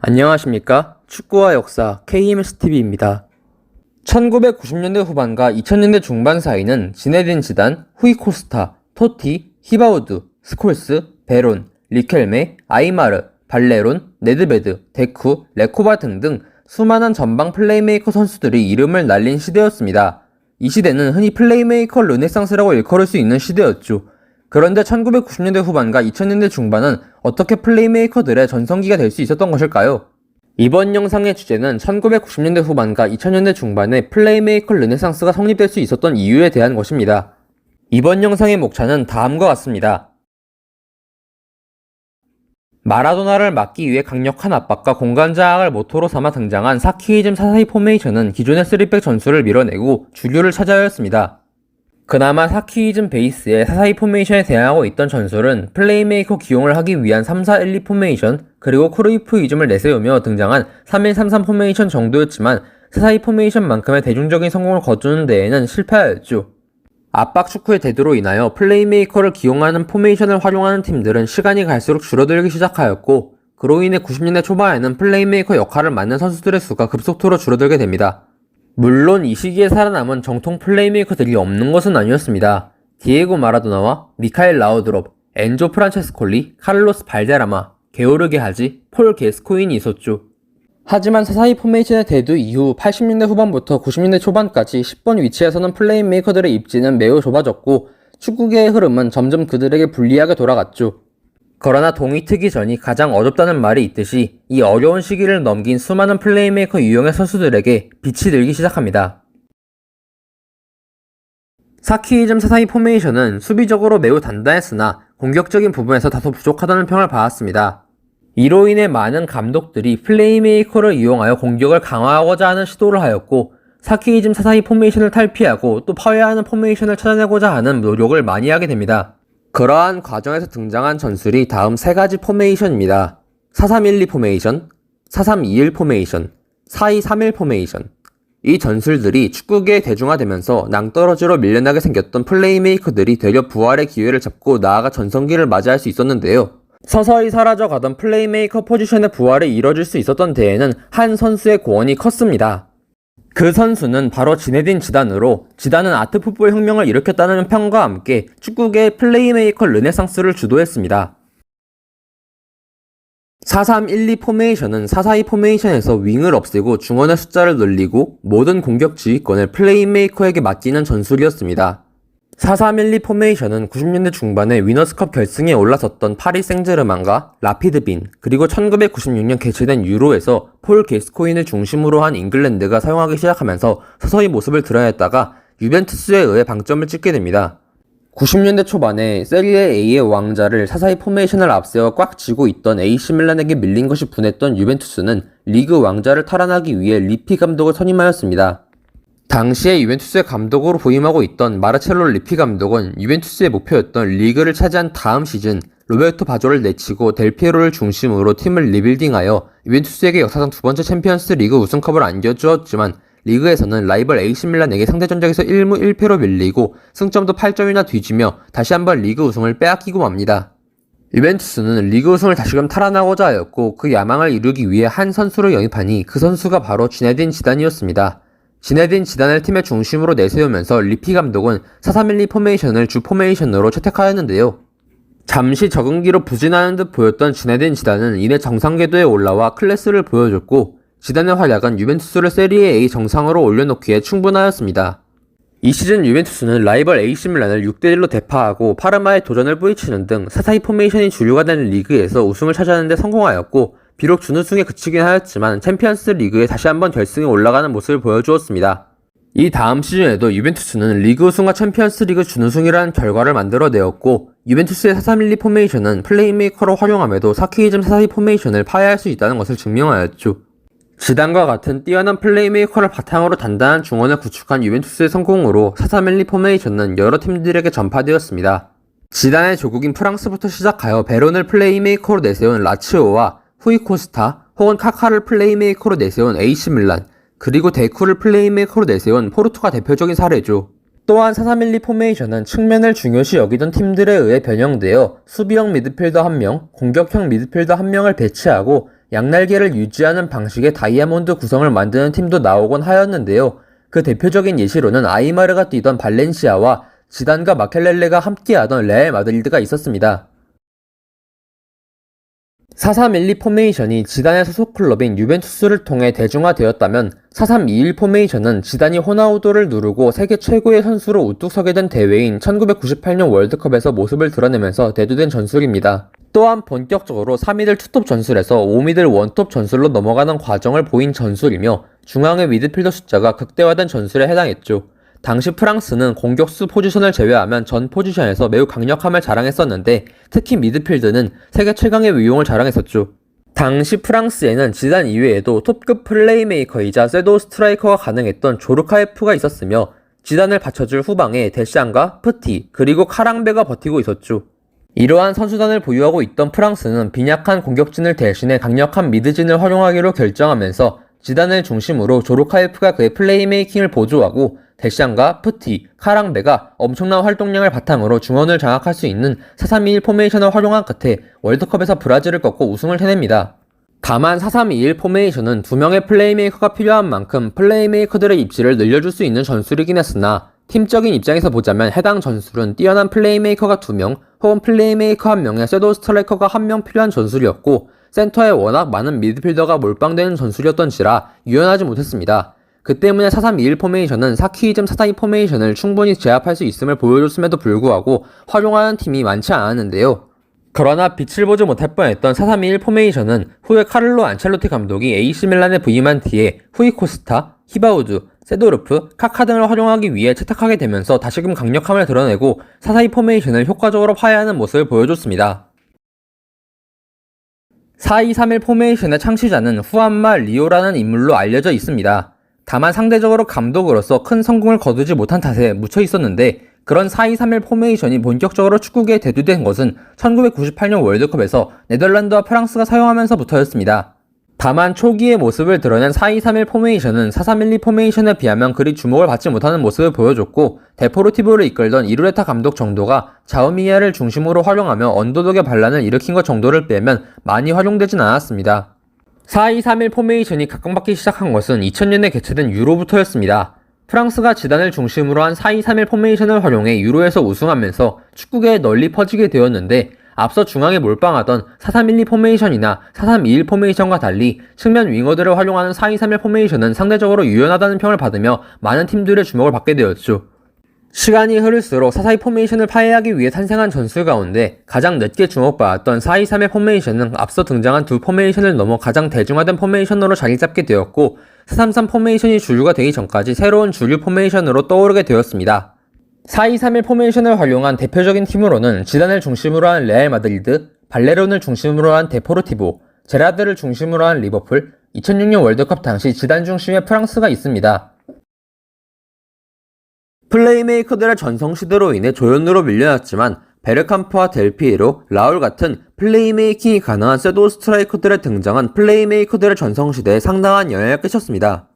안녕하십니까? 축구와 역사 KMSTV입니다. 1990년대 후반과 2000년대 중반 사이는 지네딘 지단, 후이 코스타, 토티, 히바우드, 스콜스, 베론, 리켈메, 아이마르, 발레론, 네드베드, 데쿠, 레코바 등등 수많은 전방 플레이메이커 선수들이 이름을 날린 시대였습니다. 이 시대는 흔히 플레이메이커 르네상스라고 일컬을 수 있는 시대였죠. 그런데 1990년대 후반과 2000년대 중반은 어떻게 플레이메이커들의 전성기가 될 수 있었던 것일까요? 이번 영상의 주제는 1990년대 후반과 2000년대 중반에 플레이메이커 르네상스가 성립될 수 있었던 이유에 대한 것입니다. 이번 영상의 목차는 다음과 같습니다. 마라도나를 막기 위해 강력한 압박과 공간 장악을 모토로 삼아 등장한 사키이즘 사사이 포메이션은 기존의 3백 전술을 밀어내고 주류를 차지하여 했습니다. 그나마 사키이즘 베이스의 사사이 포메이션에 대항하고 있던 전술은 플레이메이커 기용을 하기 위한 3-4-1-2 포메이션, 그리고 크루이프이즘을 내세우며 등장한 3-1-3-3 포메이션 정도였지만 사사이 포메이션만큼의 대중적인 성공을 거두는 데에는 실패하였죠. 압박 축구의 대두로 인하여 플레이메이커를 기용하는 포메이션을 활용하는 팀들은 시간이 갈수록 줄어들기 시작하였고, 그로 인해 90년대 초반에는 플레이메이커 역할을 맡는 선수들의 수가 급속도로 줄어들게 됩니다. 물론 이 시기에 살아남은 정통 플레이메이커들이 없는 것은 아니었습니다. 디에고 마라도나와 미카엘 라우드롭, 엔조 프란체스콜리, 카를로스 발데라마, 게오르게 하지, 폴 게스코인이 있었죠. 하지만 사사이 포메이션의 대두 이후 80년대 후반부터 90년대 초반까지 10번 위치에서는 플레이메이커들의 입지는 매우 좁아졌고 축구계의 흐름은 점점 그들에게 불리하게 돌아갔죠. 그러나 동이 트기 전이 가장 어렵다는 말이 있듯이 이 어려운 시기를 넘긴 수많은 플레이메이커 유형의 선수들에게 빛이 들기 시작합니다. 사키이즘 사사이 포메이션은 수비적으로 매우 단단했으나 공격적인 부분에서 다소 부족하다는 평을 받았습니다. 이로 인해 많은 감독들이 플레이메이커를 이용하여 공격을 강화하고자 하는 시도를 하였고, 사키이즘 사사이 포메이션을 탈피하고 또 파괴하는 포메이션을 찾아내고자 하는 노력을 많이 하게 됩니다. 그러한 과정에서 등장한 전술이 다음 세 가지 포메이션입니다. 4312 포메이션, 4321 포메이션, 4231 포메이션. 이 전술들이 축구계에 대중화되면서 낭떠러지로 밀려나게 생겼던 플레이메이커들이 되려 부활의 기회를 잡고 나아가 전성기를 맞이할 수 있었는데요. 서서히 사라져가던 플레이메이커 포지션의 부활이 이뤄질 수 있었던 데에는 한 선수의 고언이 컸습니다. 그 선수는 바로 지네딘 지단으로, 지단은 아트풋볼 혁명을 일으켰다는 평과 함께 축구계의 플레이메이커 르네상스를 주도했습니다. 4312 포메이션은 442 포메이션에서 윙을 없애고 중원의 숫자를 늘리고 모든 공격 지휘권을 플레이메이커에게 맡기는 전술이었습니다. 4312 포메이션은 90년대 중반에 위너스컵 결승에 올라섰던 파리 생제르맹과 라피드 빈, 그리고 1996년 개최된 유로에서 폴 게스코인을 중심으로 한 잉글랜드가 사용하기 시작하면서 서서히 모습을 드러냈다가 유벤투스에 의해 방점을 찍게 됩니다. 90년대 초반에 세리에 A의 왕자를 사사이 포메이션을 앞세워 꽉 쥐고 있던 AC 밀란에게 밀린 것이 분했던 유벤투스는 리그 왕자를 탈환하기 위해 리피 감독을 선임하였습니다. 당시에 유벤투스의 감독으로 부임하고 있던 마르첼로 리피 감독은 유벤투스의 목표였던 리그를 차지한 다음 시즌 로베르토 바조를 내치고 델피에로를 중심으로 팀을 리빌딩하여 유벤투스에게 역사상 두 번째 챔피언스 리그 우승컵을 안겨주었지만 리그에서는 라이벌 AC 밀란에게 상대 전적에서 1무 1패로 밀리고 승점도 8점이나 뒤지며 다시 한번 리그 우승을 빼앗기고 맙니다. 유벤투스는 리그 우승을 다시금 탈환하고자 하였고 그 야망을 이루기 위해 한 선수를 영입하니 그 선수가 바로 지네딘 지단이었습니다. 지네딘 지단을 팀의 중심으로 내세우면서 리피 감독은 4312 포메이션을 주 포메이션으로 채택하였는데요. 잠시 적응기로 부진하는 듯 보였던 지네딘 지단은 이내 정상 궤도에 올라와 클래스를 보여줬고 지단의 활약은 유벤투스를 세리에 A 정상으로 올려놓기에 충분하였습니다. 이 시즌 유벤투스는 라이벌 AC 밀란을 6대1로 대파하고 파르마에 도전을 뿌리치는 등 사사이 포메이션이 주류가 되는 리그에서 우승을 차지하는 데 성공하였고 비록 준우승에 그치긴 하였지만 챔피언스 리그에 다시 한번 결승에 올라가는 모습을 보여주었습니다. 이 다음 시즌에도 유벤투스는 리그 우승과 챔피언스 리그 준우승이라는 결과를 만들어내었고 유벤투스의 4312 포메이션은 플레이메이커로 활용함에도 사키이즘 사사이 포메이션을 파괴할 수 있다는 것을 증명하였죠. 지단과 같은 뛰어난 플레이메이커를 바탕으로 단단한 중원을 구축한 유벤투스의 성공으로 4312 포메이션은 여러 팀들에게 전파되었습니다. 지단의 조국인 프랑스부터 시작하여 베론을 플레이메이커로 내세운 라치오와 후이 코스타 혹은 카카를 플레이메이커로 내세운 AC 밀란, 그리고 데쿠를 플레이메이커로 내세운 포르투가 대표적인 사례죠. 또한 4312 포메이션은 측면을 중요시 여기던 팀들에 의해 변형되어 수비형 미드필더 1명, 공격형 미드필더 1명을 배치하고 양날개를 유지하는 방식의 다이아몬드 구성을 만드는 팀도 나오곤 하였는데요. 그 대표적인 예시로는 아이마르가 뛰던 발렌시아와 지단과 마켈렐레가 함께하던 레알 마드리드가 있었습니다. 4-3-1-2 포메이션이 지단의 소속 클럽인 유벤투스를 통해 대중화되었다면 4-3-2-1 포메이션은 지단이 호나우도를 누르고 세계 최고의 선수로 우뚝 서게 된 대회인 1998년 월드컵에서 모습을 드러내면서 대두된 전술입니다. 또한 본격적으로 3미들 투톱 전술에서 5미들 원톱 전술로 넘어가는 과정을 보인 전술이며 중앙의 미드필더 숫자가 극대화된 전술에 해당했죠. 당시 프랑스는 공격수 포지션을 제외하면 전 포지션에서 매우 강력함을 자랑했었는데 특히 미드필드는 세계 최강의 위용을 자랑했었죠. 당시 프랑스에는 지단 이외에도 톱급 플레이메이커이자 섀도우 스트라이커가 가능했던 조르카에프가 있었으며 지단을 받쳐줄 후방에 데샹과 프티 그리고 카랑베가 버티고 있었죠. 이러한 선수단을 보유하고 있던 프랑스는 빈약한 공격진을 대신해 강력한 미드진을 활용하기로 결정하면서 지단을 중심으로 조르카에프가 그의 플레이메이킹을 보조하고 데샹과 프티, 카랑베가 엄청난 활동량을 바탕으로 중원을 장악할 수 있는 4-3-2-1 포메이션을 활용한 끝에 월드컵에서 브라질을 꺾고 우승을 해냅니다. 다만 4-3-2-1 포메이션은 2명의 플레이메이커가 필요한 만큼 플레이메이커들의 입지를 늘려줄 수 있는 전술이긴 했으나 팀적인 입장에서 보자면 해당 전술은 뛰어난 플레이메이커가 2명 혹은 플레이메이커 1명에 섀도우 스트라이커가 1명 필요한 전술이었고 센터에 워낙 많은 미드필더가 몰빵되는 전술이었던지라 유연하지 못했습니다. 그 때문에 4-3-2-1 포메이션은 사키이즘 4-4-2 포메이션을 충분히 제압할 수 있음을 보여줬음에도 불구하고 활용하는 팀이 많지 않았는데요. 그러나 빛을 보지 못할 뻔했던 4-3-2-1 포메이션은 후에 카를로 안첼로티 감독이 AC 밀란에 부임한 뒤에 후이 코스타, 히바우드, 세도르프, 카카 등을 활용하기 위해 채택하게 되면서 다시금 강력함을 드러내고 4-4-2 포메이션을 효과적으로 파괴하는 모습을 보여줬습니다. 4-2-3-1 포메이션의 창시자는 후안마 리오라는 인물로 알려져 있습니다. 다만 상대적으로 감독으로서 큰 성공을 거두지 못한 탓에 묻혀 있었는데 그런 4-2-3-1 포메이션이 본격적으로 축구계에 대두된 것은 1998년 월드컵에서 네덜란드와 프랑스가 사용하면서부터였습니다. 다만 초기의 모습을 드러낸 4-2-3-1 포메이션은 4-3-1-2 포메이션에 비하면 그리 주목을 받지 못하는 모습을 보여줬고 데포르티보를 이끌던 이루레타 감독 정도가 자우미야를 중심으로 활용하며 언더독의 반란을 일으킨 것 정도를 빼면 많이 활용되진 않았습니다. 4-2-3-1 포메이션이 각광받기 시작한 것은 2000년에 개최된 유로부터였습니다. 프랑스가 지단을 중심으로 한 4-2-3-1 포메이션을 활용해 유로에서 우승하면서 축구계에 널리 퍼지게 되었는데 앞서 중앙에 몰빵하던 4-3-1-2 포메이션이나 4-3-2-1 포메이션과 달리 측면 윙어들을 활용하는 4-2-3-1 포메이션은 상대적으로 유연하다는 평을 받으며 많은 팀들의 주목을 받게 되었죠. 시간이 흐를수록 4-4-2 포메이션을 파괴하기 위해 탄생한 전술 가운데 가장 늦게 주목받았던 4-2-3-1 포메이션은 앞서 등장한 두 포메이션을 넘어 가장 대중화된 포메이션으로 자리 잡게 되었고 4-3-3 포메이션이 주류가 되기 전까지 새로운 주류 포메이션으로 떠오르게 되었습니다. 4-2-3-1 포메이션을 활용한 대표적인 팀으로는 지단을 중심으로 한 레알 마드리드, 발레론을 중심으로 한 데포르티보, 제라드를 중심으로 한 리버풀, 2006년 월드컵 당시 지단 중심의 프랑스가 있습니다. 플레이메이커들의 전성시대로 인해 조연으로 밀려났지만 베르캄프와 델피에로, 라울 같은 플레이메이킹이 가능한 섀도우 스트라이커들의 등장은 플레이메이커들의 전성시대에 상당한 영향을 끼쳤습니다.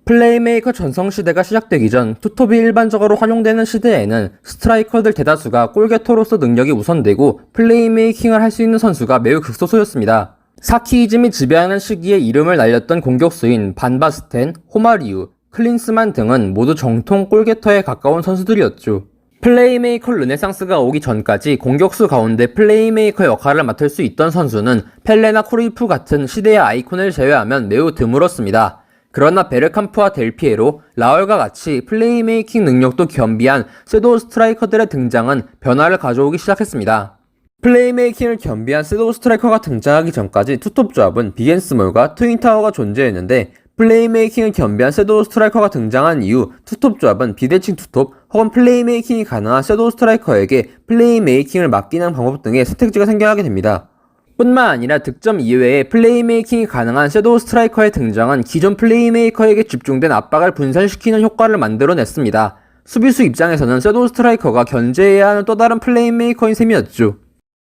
플레이메이커 전성시대가 시작되기 전 투톱이 일반적으로 활용되는 시대에는 스트라이커들 대다수가 골게터로서 능력이 우선되고 플레이메이킹을 할 수 있는 선수가 매우 극소수였습니다. 사키이즘이 지배하는 시기에 이름을 날렸던 공격수인 반바스텐, 호마리우, 클린스만 등은 모두 정통 골게터에 가까운 선수들이었죠. 플레이메이커 르네상스가 오기 전까지 공격수 가운데 플레이메이커 역할을 맡을 수 있던 선수는 펠레나 크루이프 같은 시대의 아이콘을 제외하면 매우 드물었습니다. 그러나 베르캄프와 델피에로, 라울과 같이 플레이메이킹 능력도 겸비한 섀도우 스트라이커들의 등장은 변화를 가져오기 시작했습니다. 플레이메이킹을 겸비한 섀도우 스트라이커가 등장하기 전까지 투톱 조합은 빅앤스몰과 트윈타워가 존재했는데 플레이메이킹을 겸비한 섀도우 스트라이커가 등장한 이후 투톱 조합은 비대칭 투톱 혹은 플레이메이킹이 가능한 섀도우 스트라이커에게 플레이메이킹을 맡기는 방법 등의 선택지가 생겨나게 됩니다. 뿐만 아니라 득점 이외에 플레이메이킹이 가능한 섀도우 스트라이커의 등장은 기존 플레이메이커에게 집중된 압박을 분산시키는 효과를 만들어냈습니다. 수비수 입장에서는 섀도우 스트라이커가 견제해야 하는 또 다른 플레이메이커인 셈이었죠.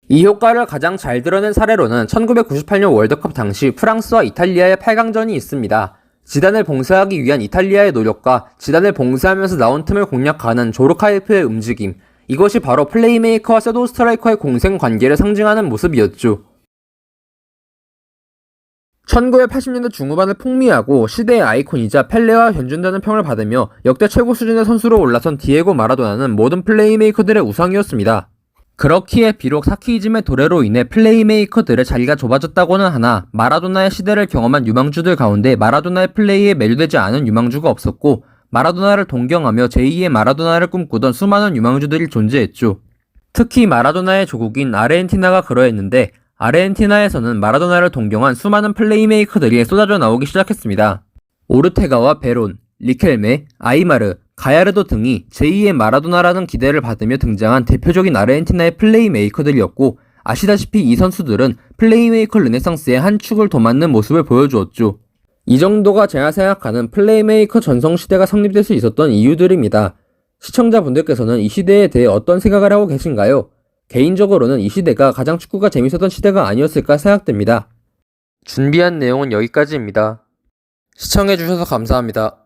이 효과를 가장 잘 드러낸 사례로는 1998년 월드컵 당시 프랑스와 이탈리아의 8강전이 있습니다. 지단을 봉쇄하기 위한 이탈리아의 노력과 지단을 봉쇄하면서 나온 틈을 공략하는 조르카에프의 움직임, 이것이 바로 플레이메이커와 섀도우 스트라이커의 공생 관계를 상징하는 모습이었죠. 1980년대 중후반을 풍미하고 시대의 아이콘이자 펠레와 견준다는 평을 받으며 역대 최고 수준의 선수로 올라선 디에고 마라도나는 모든 플레이메이커들의 우상이었습니다. 그렇기에 비록 사키이즘의 도래로 인해 플레이메이커들의 자리가 좁아졌다고는 하나 마라도나의 시대를 경험한 유망주들 가운데 마라도나의 플레이에 매료되지 않은 유망주가 없었고 마라도나를 동경하며 제2의 마라도나를 꿈꾸던 수많은 유망주들이 존재했죠. 특히 마라도나의 조국인 아르헨티나가 그러했는데 아르헨티나에서는 마라도나를 동경한 수많은 플레이메이커들이 쏟아져 나오기 시작했습니다. 오르테가와 베론, 리켈메, 아이마르, 가야르도 등이 제2의 마라도나라는 기대를 받으며 등장한 대표적인 아르헨티나의 플레이메이커들이었고 아시다시피 이 선수들은 플레이메이커 르네상스의 한 축을 도맡는 모습을 보여주었죠. 이 정도가 제가 생각하는 플레이메이커 전성시대가 성립될 수 있었던 이유들입니다. 시청자분들께서는 이 시대에 대해 어떤 생각을 하고 계신가요? 개인적으로는 이 시대가 가장 축구가 재밌었던 시대가 아니었을까 생각됩니다. 준비한 내용은 여기까지입니다. 시청해주셔서 감사합니다.